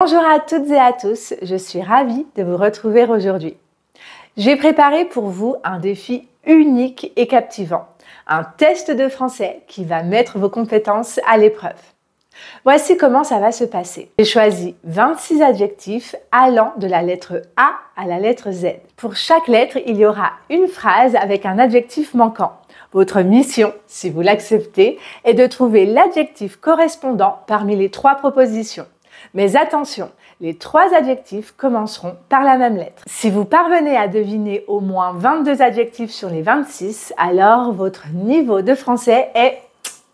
Bonjour à toutes et à tous, je suis ravie de vous retrouver aujourd'hui. J'ai préparé pour vous un défi unique et captivant, un test de français qui va mettre vos compétences à l'épreuve. Voici comment ça va se passer. J'ai choisi 26 adjectifs allant de la lettre A à la lettre Z. Pour chaque lettre, il y aura une phrase avec un adjectif manquant. Votre mission, si vous l'acceptez, est de trouver l'adjectif correspondant parmi les 3 propositions. Mais attention, les 3 adjectifs commenceront par la même lettre. Si vous parvenez à deviner au moins 22 adjectifs sur les 26, alors votre niveau de français est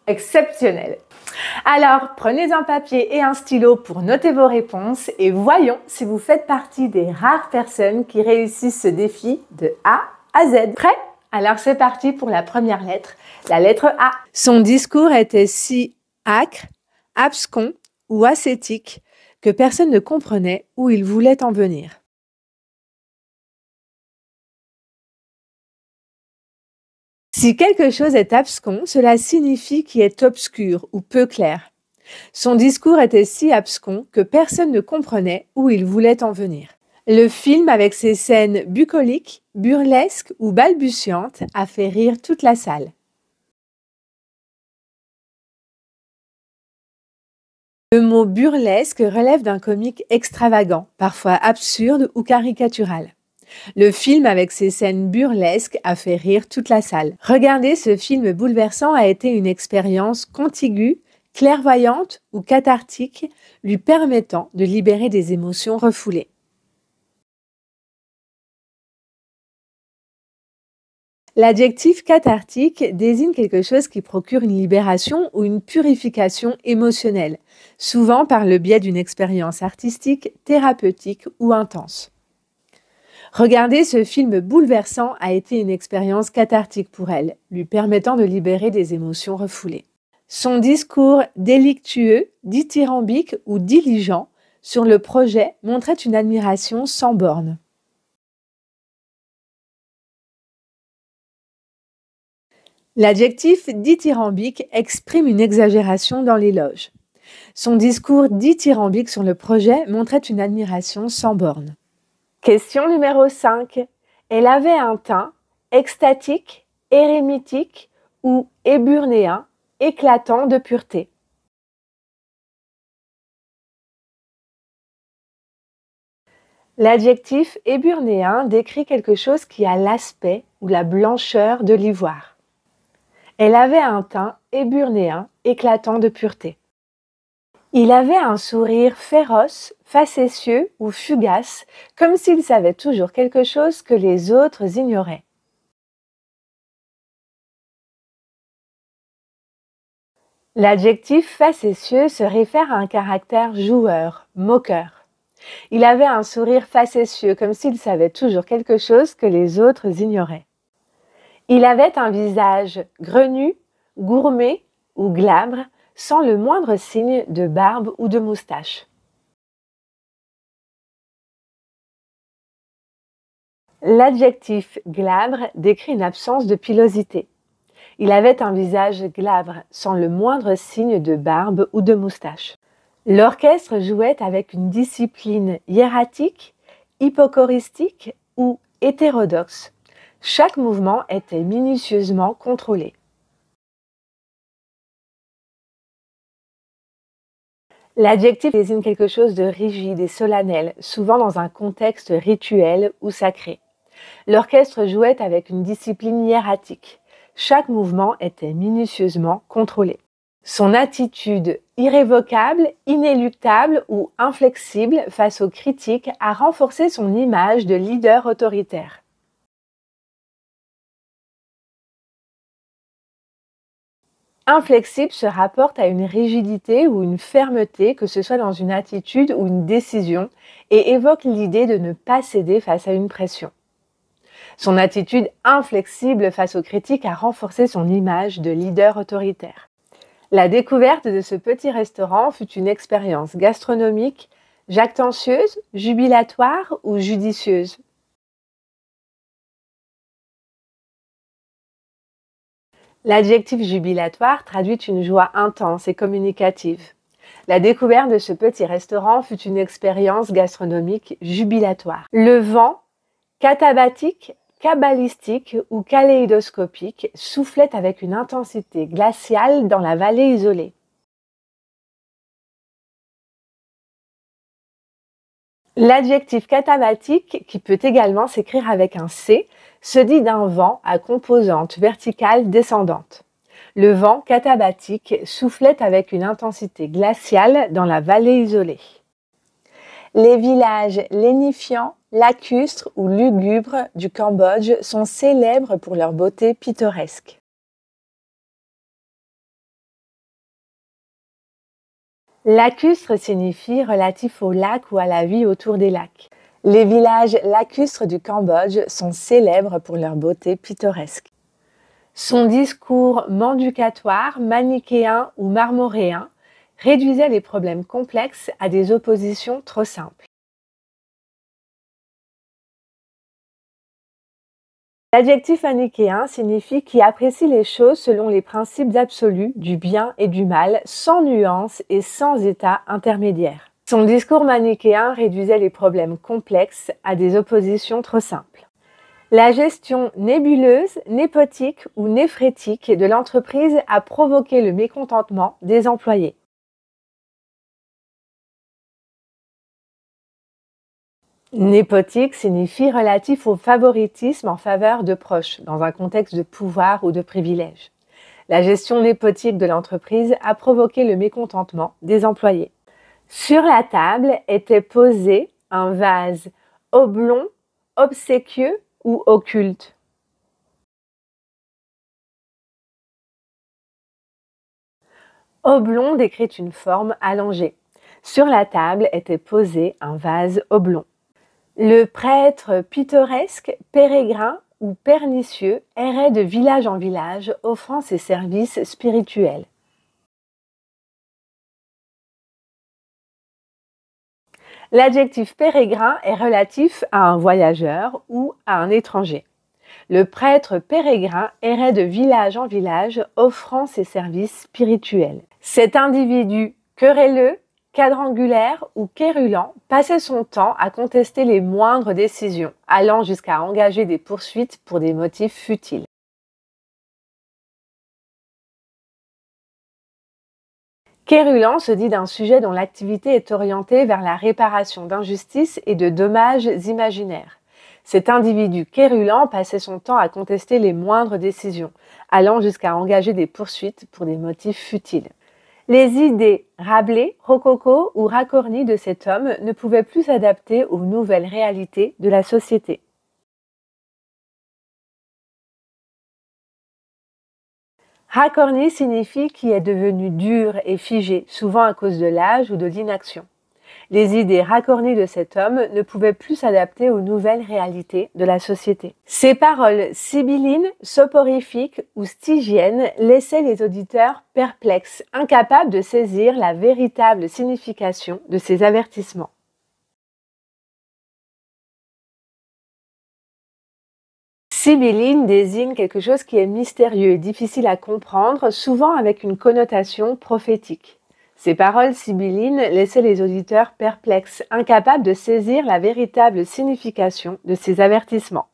exceptionnel. Alors, prenez un papier et un stylo pour noter vos réponses et voyons si vous faites partie des rares personnes qui réussissent ce défi de A à Z. Prêt ? Alors c'est parti pour la première lettre, la lettre A. Son discours était si âcre, abscon ou ascétique que personne ne comprenait où il voulait en venir. Si quelque chose est abscon, cela signifie qu'il est obscur ou peu clair. Son discours était si abscon que personne ne comprenait où il voulait en venir. Le film, avec ses scènes bucoliques, burlesques ou balbutiantes, a fait rire toute la salle. Le mot burlesque relève d'un comique extravagant, parfois absurde ou caricatural. Le film, avec ses scènes burlesques, a fait rire toute la salle. Regarder ce film bouleversant a été une expérience contiguë, clairvoyante ou cathartique, lui permettant de libérer des émotions refoulées. L'adjectif cathartique désigne quelque chose qui procure une libération ou une purification émotionnelle, souvent par le biais d'une expérience artistique, thérapeutique ou intense. Regarder ce film bouleversant a été une expérience cathartique pour elle, lui permettant de libérer des émotions refoulées. Son discours délictueux, dithyrambique ou diligent sur le projet montrait une admiration sans bornes. L'adjectif dithyrambique exprime une exagération dans l'éloge. Son discours dithyrambique sur le projet montrait une admiration sans bornes. Question numéro 5. Elle avait un teint extatique, érémitique ou éburnéen, éclatant de pureté. L'adjectif éburnéen décrit quelque chose qui a l'aspect ou la blancheur de l'ivoire. Elle avait un teint éburnéen, éclatant de pureté. Il avait un sourire féroce, facétieux ou fugace, comme s'il savait toujours quelque chose que les autres ignoraient. L'adjectif facétieux se réfère à un caractère joueur, moqueur. Il avait un sourire facétieux, comme s'il savait toujours quelque chose que les autres ignoraient. Il avait un visage grenu, gourmé ou glabre, sans le moindre signe de barbe ou de moustache. L'adjectif glabre décrit une absence de pilosité. Il avait un visage glabre, sans le moindre signe de barbe ou de moustache. L'orchestre jouait avec une discipline hiératique, hypochoristique ou hétérodoxe. Chaque mouvement était minutieusement contrôlé. L'adjectif désigne quelque chose de rigide et solennel, souvent dans un contexte rituel ou sacré. L'orchestre jouait avec une discipline hiératique. Chaque mouvement était minutieusement contrôlé. Son attitude irrévocable, inéluctable ou inflexible face aux critiques a renforcé son image de leader autoritaire. Inflexible se rapporte à une rigidité ou une fermeté, que ce soit dans une attitude ou une décision, et évoque l'idée de ne pas céder face à une pression. Son attitude inflexible face aux critiques a renforcé son image de leader autoritaire. La découverte de ce petit restaurant fut une expérience gastronomique, jactancieuse, jubilatoire ou judicieuse. L'adjectif jubilatoire traduit une joie intense et communicative. La découverte de ce petit restaurant fut une expérience gastronomique jubilatoire. Le vent, catabatique, kabbalistique ou kaléidoscopique, soufflait avec une intensité glaciale dans la vallée isolée. L'adjectif katabatique, qui peut également s'écrire avec un C, se dit d'un vent à composante verticale descendante. Le vent katabatique soufflait avec une intensité glaciale dans la vallée isolée. Les villages lénifiants, lacustres ou lugubres du Cambodge sont célèbres pour leur beauté pittoresque. Lacustre signifie relatif aux lacs ou à la vie autour des lacs. Les villages lacustres du Cambodge sont célèbres pour leur beauté pittoresque. Son discours mendicatoire, manichéen ou marmoréen réduisait les problèmes complexes à des oppositions trop simples. L'adjectif manichéen signifie qui apprécie les choses selon les principes absolus du bien et du mal, sans nuance et sans état intermédiaire. Son discours manichéen réduisait les problèmes complexes à des oppositions trop simples. La gestion nébuleuse, népotique ou néphrétique de l'entreprise a provoqué le mécontentement des employés. Népotique signifie relatif au favoritisme en faveur de proches, dans un contexte de pouvoir ou de privilège. La gestion népotique de l'entreprise a provoqué le mécontentement des employés. Sur la table était posé un vase oblong, obséquieux ou occulte. Oblong décrit une forme allongée. Sur la table était posé un vase oblong. Le prêtre pittoresque, pérégrin ou pernicieux errait de village en village offrant ses services spirituels. L'adjectif pérégrin est relatif à un voyageur ou à un étranger. Le prêtre pérégrin errait de village en village offrant ses services spirituels. Cet individu querelleux, quadrangulaire ou quérulant passait son temps à contester les moindres décisions, allant jusqu'à engager des poursuites pour des motifs futiles. Quérulant se dit d'un sujet dont l'activité est orientée vers la réparation d'injustices et de dommages imaginaires. Cet individu quérulant passait son temps à contester les moindres décisions, allant jusqu'à engager des poursuites pour des motifs futiles. Les idées rablées, rococo ou racornies de cet homme ne pouvaient plus s'adapter aux nouvelles réalités de la société. Racorni signifie qui est devenu dur et figé, souvent à cause de l'âge ou de l'inaction. Les idées racornies de cet homme ne pouvaient plus s'adapter aux nouvelles réalités de la société. Ces paroles sibyllines, soporifiques ou stygiennes laissaient les auditeurs perplexes, incapables de saisir la véritable signification de ces avertissements. Sibylline désigne quelque chose qui est mystérieux et difficile à comprendre, souvent avec une connotation prophétique. Ces paroles sibyllines laissaient les auditeurs perplexes, incapables de saisir la véritable signification de ces avertissements.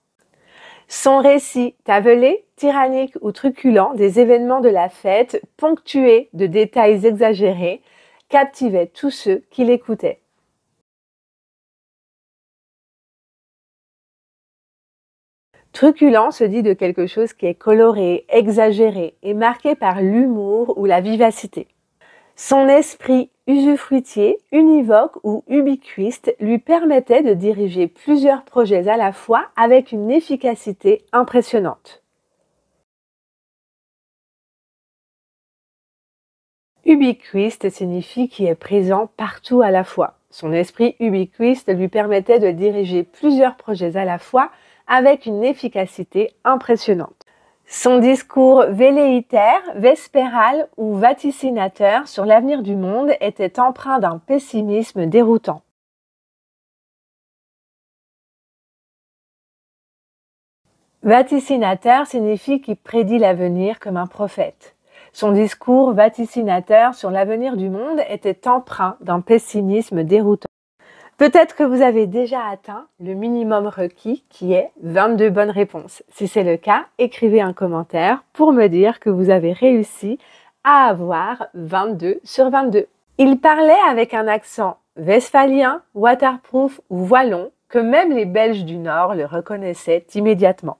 Son récit tavelé, tyrannique ou truculent des événements de la fête, ponctué de détails exagérés, captivait tous ceux qui l'écoutaient. Truculent se dit de quelque chose qui est coloré, exagéré et marqué par l'humour ou la vivacité. Son esprit usufruitier, univoque ou ubiquiste lui permettait de diriger plusieurs projets à la fois avec une efficacité impressionnante. Ubiquiste signifie qui est présent partout à la fois. Son esprit ubiquiste lui permettait de diriger plusieurs projets à la fois avec une efficacité impressionnante. Son discours velléitaire, vespéral ou vaticinateur sur l'avenir du monde était empreint d'un pessimisme déroutant. Vaticinateur signifie qu'il prédit l'avenir comme un prophète. Son discours vaticinateur sur l'avenir du monde était empreint d'un pessimisme déroutant. Peut-être que vous avez déjà atteint le minimum requis qui est 22 bonnes réponses. Si c'est le cas, écrivez un commentaire pour me dire que vous avez réussi à avoir 22 sur 22. Il parlait avec un accent westphalien, waterproof ou wallon que même les Belges du Nord le reconnaissaient immédiatement.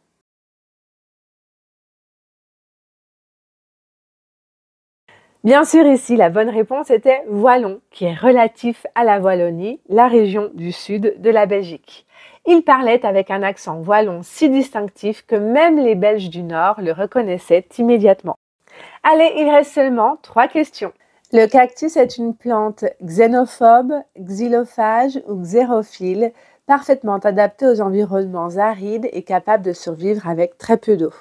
Bien sûr, ici, la bonne réponse était wallon, qui est relatif à la Wallonie, la région du sud de la Belgique. Il parlait avec un accent wallon si distinctif que même les Belges du Nord le reconnaissaient immédiatement. Allez, il reste seulement 3 questions. Le cactus est une plante xénophobe, xylophage ou xérophile, parfaitement adaptée aux environnements arides et capable de survivre avec très peu d'eau.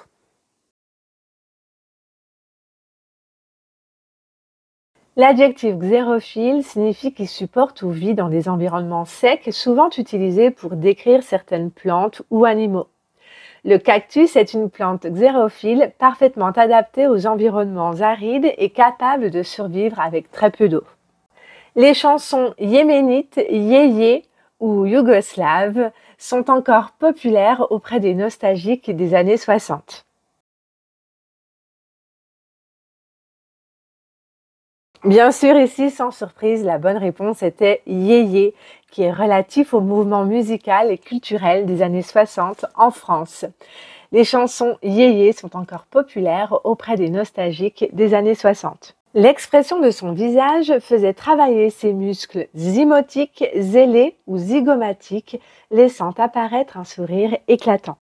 L'adjectif xérophile signifie qu'il supporte ou vit dans des environnements secs, souvent utilisé pour décrire certaines plantes ou animaux. Le cactus est une plante xérophile parfaitement adaptée aux environnements arides et capable de survivre avec très peu d'eau. Les chansons yéménites, yéyé ou yougoslaves sont encore populaires auprès des nostalgiques des années 60. Bien sûr, ici, sans surprise, la bonne réponse était yéyé, qui est relatif au mouvement musical et culturel des années 60 en France. Les chansons yéyé sont encore populaires auprès des nostalgiques des années 60. L'expression de son visage faisait travailler ses muscles zymotiques, zélés ou zygomatiques, laissant apparaître un sourire éclatant.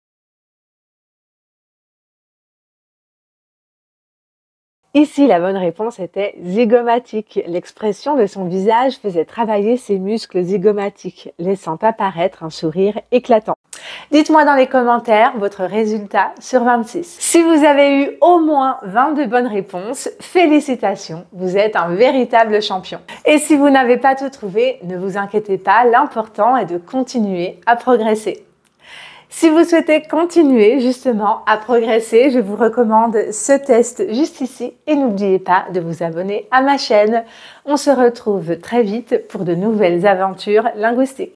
Ici, la bonne réponse était zygomatique. L'expression de son visage faisait travailler ses muscles zygomatiques, laissant apparaître un sourire éclatant. Dites-moi dans les commentaires votre résultat sur 26. Si vous avez eu au moins 22 bonnes réponses, félicitations, vous êtes un véritable champion. Et si vous n'avez pas tout trouvé, ne vous inquiétez pas, l'important est de continuer à progresser. Si vous souhaitez continuer justement à progresser, je vous recommande ce test juste ici et n'oubliez pas de vous abonner à ma chaîne. On se retrouve très vite pour de nouvelles aventures linguistiques.